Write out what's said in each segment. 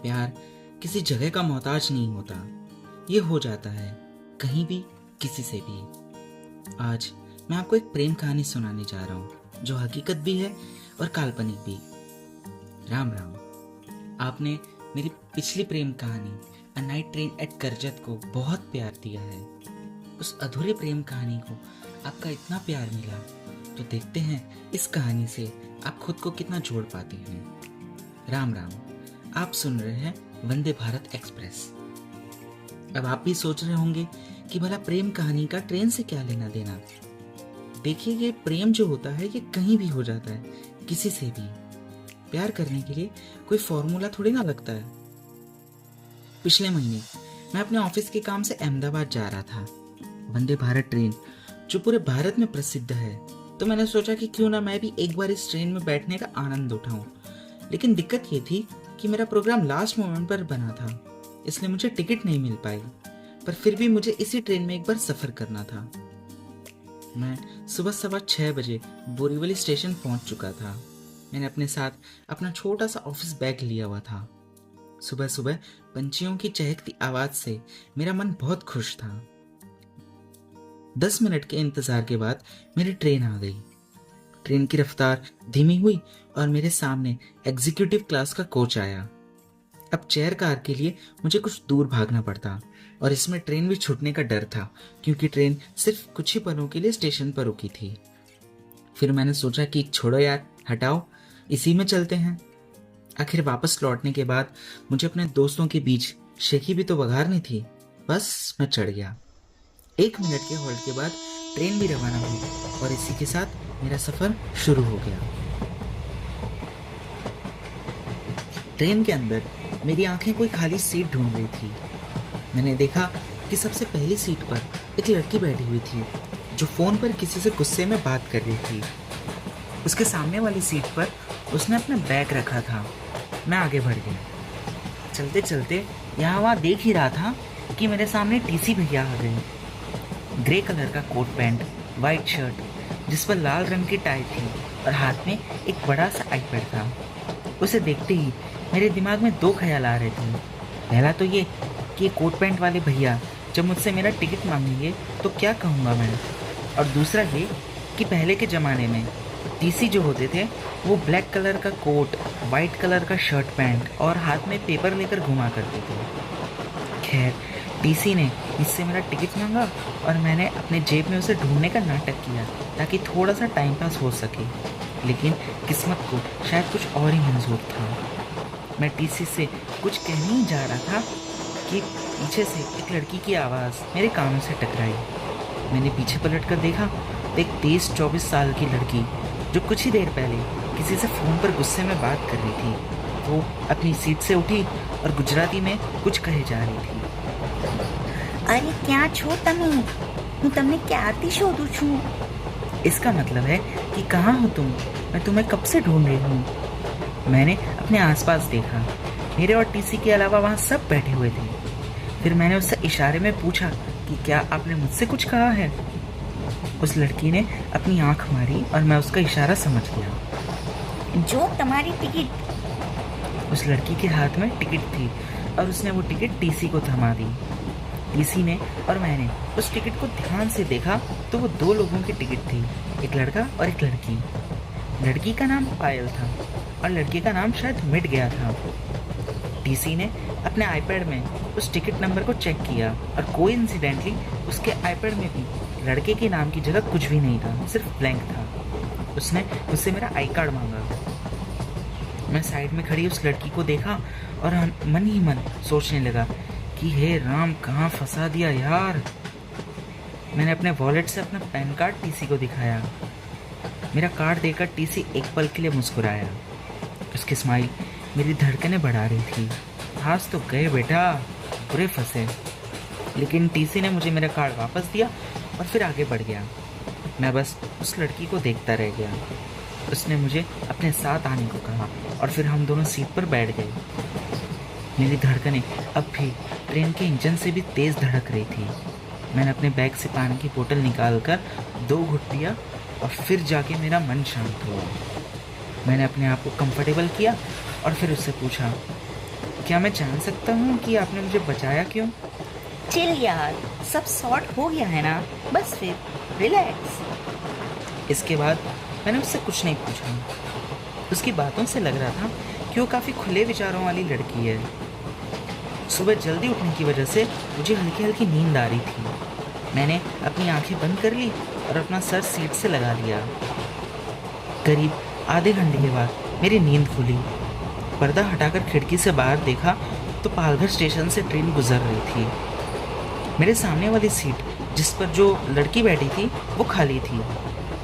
प्यार किसी जगह का मोहताज नहीं होता। ये हो जाता है कहीं भी, किसी से भी। आज मैं आपको एक प्रेम कहानी सुनाने जा रहा हूँ जो हकीकत भी है और काल्पनिक भी। राम राम। आपने मेरी पिछली प्रेम कहानी a night train eight Karjat को बहुत प्यार दिया है। उस अधूरी प्रेम कहानी को आपका इतना प्यार मिला तो देखते हैं इस कहानी से आप खुद को कितना जोड़ पाते हैं। राम राम। आप सुन रहे हैं वंदे भारत एक्सप्रेस। अब आप भी सोच रहे होंगे कि भला प्रेम कहानी का ट्रेन से क्या लेना देना। देखिए, ये प्रेम जो होता है ये कहीं भी हो जाता है, किसी से भी। प्यार करने के लिए कोई फॉर्मूला थोड़ी ना लगता है। पिछले महीने मैं अपने ऑफिस के काम से अहमदाबाद जा रहा था। वंदे भारत ट्रेन जो पूरे भारत में प्रसिद्ध है, तो मैंने सोचा कि क्यों ना मैं भी एक बार इस ट्रेन में बैठने का आनंद उठाऊं। लेकिन दिक्कत ये थी कि मेरा प्रोग्राम लास्ट मोमेंट पर बना था, इसलिए मुझे टिकट नहीं मिल पाई। पर फिर भी मुझे इसी ट्रेन में एक बार सफर करना था। मैं सुबह 6:15 बजे बोरीवली स्टेशन पहुंच चुका था। मैंने अपने साथ अपना छोटा सा ऑफिस बैग लिया हुआ था। सुबह सुबह पंछियों की चहकती आवाज से मेरा मन बहुत खुश था। 10 मिनट के इंतजार के बाद मेरी ट्रेन आ गई। ट्रेन की रफ्तार धीमी हुई और मेरे सामने एग्जीक्यूटिव क्लास का कोच आया। अब चेयर कार के लिए मुझे कुछ दूर भागना पड़ता और इसमें ट्रेन भी छूटने का डर था, क्योंकि ट्रेन सिर्फ कुछ ही पलों के लिए स्टेशन पर रुकी थी। फिर मैंने सोचा कि छोड़ो यार, हटाओ, इसी में चलते हैं। आखिर वापस लौटने के बाद मुझे अपने दोस्तों के बीच शेखी भी तो बघारनी थी। बस मैं चढ़ गया। 1 मिनट के होल्ड के बाद ट्रेन भी रवाना हुई और इसी के साथ मेरा सफर शुरू हो गया। ट्रेन के अंदर मेरी आंखें कोई खाली सीट ढूंढ रही थी। मैंने देखा कि सबसे पहली सीट पर एक लड़की बैठी हुई थी जो फोन पर किसी से गुस्से में बात कर रही थी। उसके सामने वाली सीट पर उसने अपना बैग रखा था। मैं आगे बढ़ गया। चलते चलते यहाँ वहाँ देख ही रहा था कि मेरे सामने टीसी भैया आ गए। ग्रे कलर का कोट पैंट, वाइट शर्ट जिस पर लाल रंग की टाई थी और हाथ में एक बड़ा सा आईपैड था। उसे देखते ही मेरे दिमाग में 2 ख्याल आ रहे थे। पहला तो ये कि कोट पैंट वाले भैया जब मुझसे मेरा टिकट मांगेंगे तो क्या कहूँगा मैं, और दूसरा ये कि पहले के ज़माने में टीसी जो होते थे वो ब्लैक कलर का कोट, वाइट कलर का शर्ट पैंट और हाथ में पेपर लेकर घुमा करते थे। खैर, टीसी ने मुझसे मेरा टिकट मांगा और मैंने अपने जेब में उसे ढूंढने का नाटक किया ताकि थोड़ा सा टाइम पास हो सके। लेकिन किस्मत को शायद कुछ और ही मंजूर था। मैं टीसी से कुछ कहने ही जा रहा था कि पीछे से एक लड़की की आवाज़ मेरे कानों से टकराई। मैंने पीछे पलट कर देखा तो एक 23-24 साल की लड़की जो कुछ ही देर पहले किसी से फ़ोन पर गुस्से में बात कर रही थी, वो अपनी सीट से उठी और गुजराती में कुछ कहे जा रही थी। अरे क्या छो तमे? હું તમને ક્યારથી શોધું છું। इसका मतलब है कि कहाँ हो तुम, मैं तुम्हें कब से ढूंढ रही हूँ। मैंने अपने आसपास देखा। मेरे और टीसी के अलावा वहाँ सब बैठे हुए थे। फिर मैंने उससे इशारे में पूछा कि क्या आपने मुझसे कुछ कहा है। उस लड़की ने अपनी आंख मारी और मैं उसका इशारा समझ गया। जो तुम्हारी टिकट। उस लड़की के हाथ में टिकट थी और उसने वो टिकट टीसी को थमा दी। टीसी ने और मैंने उस टिकट को ध्यान से देखा तो वो 2 लोगों की टिकट थी, एक लड़का और एक लड़की। लड़की का नाम पायल था और लड़के का नाम शायद मिट गया था। टीसी ने अपने आईपैड में उस टिकट नंबर को चेक किया और कोइंसिडेंटली उसके आईपैड में भी लड़के के नाम की जगह कुछ भी नहीं था, सिर्फ ब्लैंक था। उसने मुझसे मेरा आई कार्ड मांगा। मैं साइड में खड़ी उस लड़की को देखा और मन ही मन सोचने लगा कि हे राम, कहाँ फंसा दिया यार। मैंने अपने वॉलेट से अपना पैन कार्ड टीसी को दिखाया। मेरा कार्ड देखकर टीसी एक पल के लिए मुस्कुराया। उसकी स्माइल मेरी धड़कनें बढ़ा रही थी। आज तो गए बेटा, बुरे फंसे। लेकिन टीसी ने मुझे मेरा कार्ड वापस दिया और फिर आगे बढ़ गया। मैं बस उस लड़की को देखता रह गया। उसने मुझे अपने साथ आने को कहा और फिर हम दोनों सीट पर बैठ गए। मेरी धड़कनें अब भी ट्रेन के इंजन से भी तेज़ धड़क रही थी। मैंने अपने बैग से पानी की बोतल निकालकर 2 घुट पिया और फिर जाके मेरा मन शांत हुआ। मैंने अपने आप को कंफर्टेबल किया और फिर उससे पूछा, क्या मैं जान सकता हूँ कि आपने मुझे बचाया क्यों? चिल यार, सब सॉर्ट हो गया है ना, बस फिर रिलैक्स। इसके बाद मैंने उससे कुछ नहीं पूछा। उसकी बातों से लग रहा था कि वो काफ़ी खुले विचारों वाली लड़की है। सुबह जल्दी उठने की वजह से मुझे हल्की हल्की नींद आ रही थी। मैंने अपनी आंखें बंद कर ली और अपना सर सीट से लगा लिया। करीब आधे घंटे के बाद मेरी नींद खुली। पर्दा हटाकर खिड़की से बाहर देखा तो पालघर स्टेशन से ट्रेन गुजर रही थी। मेरे सामने वाली सीट जिस पर जो लड़की बैठी थी वो खाली थी।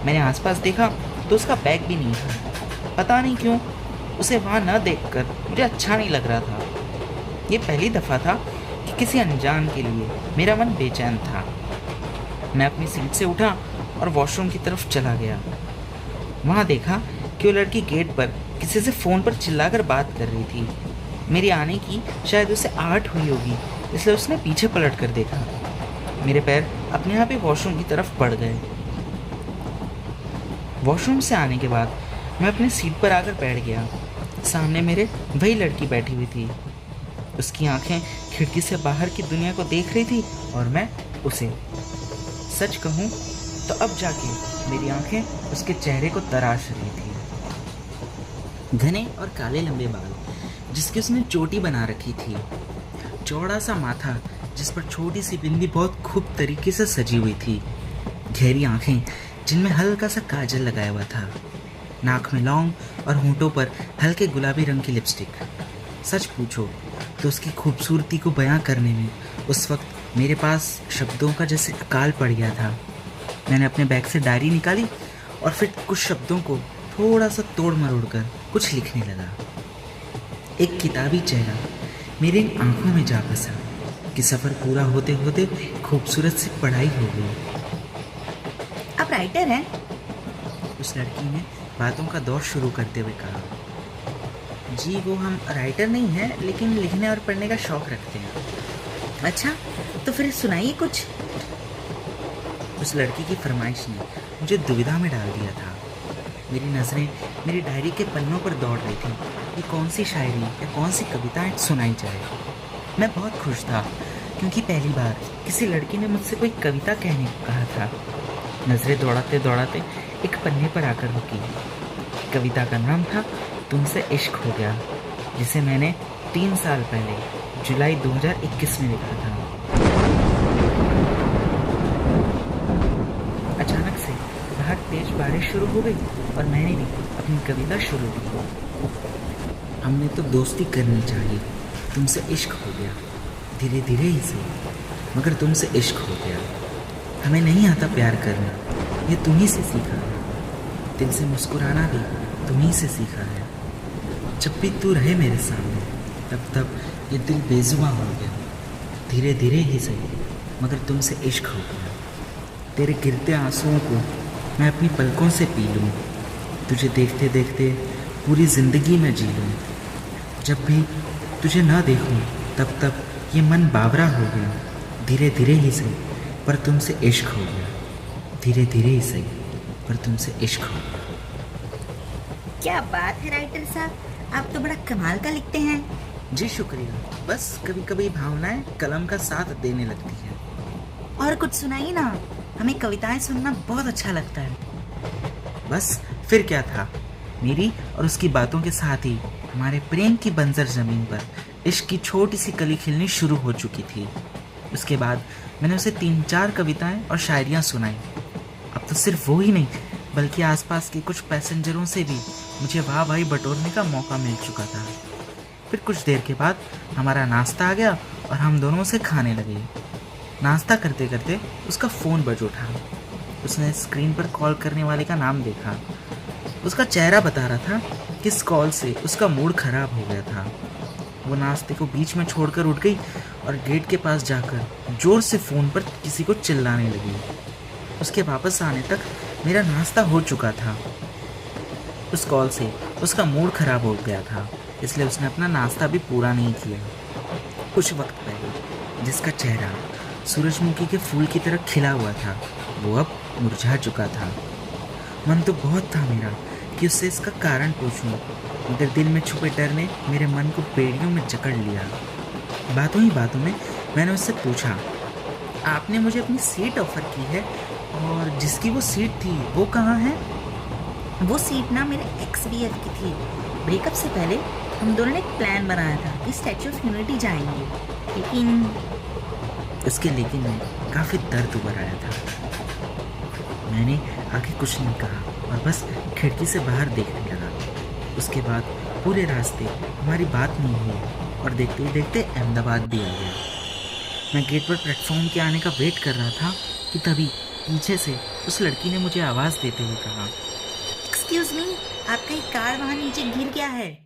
मैंने आसपास देखा तो उसका बैग भी नहीं था। पता नहीं क्यों उसे वहाँ न देखकर मुझे अच्छा नहीं लग रहा था। ये पहली दफ़ा था कि किसी अनजान के लिए मेरा मन बेचैन था। मैं अपनी सीट से उठा और वॉशरूम की तरफ चला गया। वहाँ देखा कि वो लड़की गेट पर किसी से फ़ोन पर चिल्लाकर बात कर रही थी। मेरे आने की शायद उसे आहट हुई होगी, इसलिए उसने पीछे पलट कर देखा। मेरे पैर अपने आप ही वॉशरूम की तरफ बढ़ गए। वॉशरूम से आने के बाद मैं अपनी सीट पर आकर बैठ गया। सामने मेरे वही लड़की बैठी हुई थी। उसकी आंखें खिड़की से बाहर की दुनिया को देख रही थी और मैं उसे। सच कहूँ तो अब जाके मेरी आंखें उसके चेहरे को तराश रही थी। घने और काले लंबे बाल जिसकी उसने चोटी बना रखी थी, चौड़ा सा माथा जिस पर छोटी सी बिंदी बहुत खूब तरीके से सजी हुई थी, गहरी आंखें जिनमें हल्का सा काजल लगाया हुआ था, नाक में लौंग और होंठों पर हल्के गुलाबी रंग की लिपस्टिक। सच पूछो तो उसकी खूबसूरती को बयां करने में उस वक्त मेरे पास शब्दों का जैसे अकाल पड़ गया था। मैंने अपने बैग से डायरी निकाली और फिर कुछ शब्दों को थोड़ा सा तोड़ मरोड़ कर कुछ लिखने लगा। एक किताबी चेहरा मेरी आंखों में जा बसा कि सफ़र पूरा होते होते खूबसूरत सी पढ़ाई हो गई। आप राइटर हैं? उस लड़की ने बातों का दौर शुरू करते हुए कहा। जी वो हम राइटर नहीं हैं, लेकिन लिखने और पढ़ने का शौक़ रखते हैं। अच्छा, तो फिर सुनाइए कुछ। उस लड़की की फरमाइश ने मुझे दुविधा में डाल दिया था। मेरी नज़रें मेरी डायरी के पन्नों पर दौड़ रही थी कि कौन सी शायरी या कौन सी कविताएं सुनाई जाए। मैं बहुत खुश था क्योंकि पहली बार किसी लड़की ने मुझसे कोई कविता कहने को कहा था। नज़रें दौड़ाते दौड़ाते एक पन्ने पर आकर रुकी। कविता का नाम था तुमसे इश्क हो गया, जिसे मैंने 3 साल पहले जुलाई 2021 में लिखा था। अचानक से बाहर तेज बारिश शुरू हो गई और मैंने भी अपनी कविता शुरू की। हमने तो दोस्ती करनी चाहिए, तुमसे इश्क हो गया, धीरे धीरे ही सही, मगर तुमसे इश्क हो गया। हमें नहीं आता प्यार करना, ये तुम्ही से सीखा है। दिल से मुस्कुराना भी तुम्ही से सीखा है। जब भी तू रहे मेरे सामने तब तब ये दिल बेजुबां हो गया, धीरे धीरे ही सही, मगर तुमसे इश्क हो गया। तेरे गिरते आंसुओं को मैं अपनी पलकों से पी लूँ, तुझे देखते देखते पूरी ज़िंदगी में जी लूँ। जब भी तुझे ना देखूँ तब तब ये मन बावरा हो गया, धीरे धीरे ही सही, पर तुमसे इश्क हो गया, धीरे धीरे ही सही, पर तुमसे इश्क हो गया। क्या बात है राइटर साहब, आप तो बड़ा कमाल का लिखते हैं। जी शुक्रिया। बस कभी कभी भावनाएं कलम का साथ देने लगती है। और कुछ सुनाइए ना, हमें कविताएं सुनना बहुत अच्छा लगता है। बस फिर क्या था, मेरी और उसकी बातों के साथ ही हमारे प्रेम की बंजर ज़मीन पर इश्क की छोटी सी कली खिलनी शुरू हो चुकी थी। उसके बाद मैंने उसे 3-4 कविताएं और शायरियाँ सुनाई। अब तो सिर्फ वो ही नहीं बल्कि आसपास के कुछ पैसेंजरों से भी मुझे वाह वाही बटोरने का मौका मिल चुका था। फिर कुछ देर के बाद हमारा नाश्ता आ गया और हम दोनों से खाने लगे। नाश्ता करते करते उसका फ़ोन बज उठा। उसने स्क्रीन पर कॉल करने वाले का नाम देखा। उसका चेहरा बता रहा था कि इस कॉल से उसका मूड ख़राब हो गया था। वो नाश्ते को बीच में छोड़कर उठ गई और गेट के पास जाकर ज़ोर से फ़ोन पर किसी को चिल्लाने लगी। उसके वापस आने तक मेरा नाश्ता हो चुका था। उस कॉल से उसका मूड ख़राब हो गया था, इसलिए उसने अपना नाश्ता भी पूरा नहीं किया। कुछ वक्त पहले जिसका चेहरा सूरजमुखी के फूल की तरह खिला हुआ था वो अब मुरझा चुका था। मन तो बहुत था मेरा कि उससे इसका कारण पूछूं, मगर दिल में छुपे डर ने मेरे मन को बेड़ियों में जकड़ लिया। बातों ही बातों में मैंने उससे पूछा, आपने मुझे अपनी सीट ऑफर की है और जिसकी वो सीट थी वो कहाँ है? वो सीट ना मेरे एक्स BF की थी। ब्रेकअप से पहले हम दोनों ने एक प्लान बनाया था कि स्टैचू ऑफ यूनिटी जाएंगे, लेकिन उसके लेकिन में काफ़ी दर्द उभर आया था। मैंने आगे कुछ नहीं कहा और बस खिड़की से बाहर देखने लगा। उसके बाद पूरे रास्ते हमारी बात नहीं हुई और देखते ही देखते अहमदाबाद भी आ गया। मैं गेट पर प्लेटफॉर्म के आने का वेट कर रहा था कि तभी पीछे से उस लड़की ने मुझे आवाज़ देते हुए कहा, एक्सक्यूज मी, आपका एक कार वहाँ नीचे गिर गया है।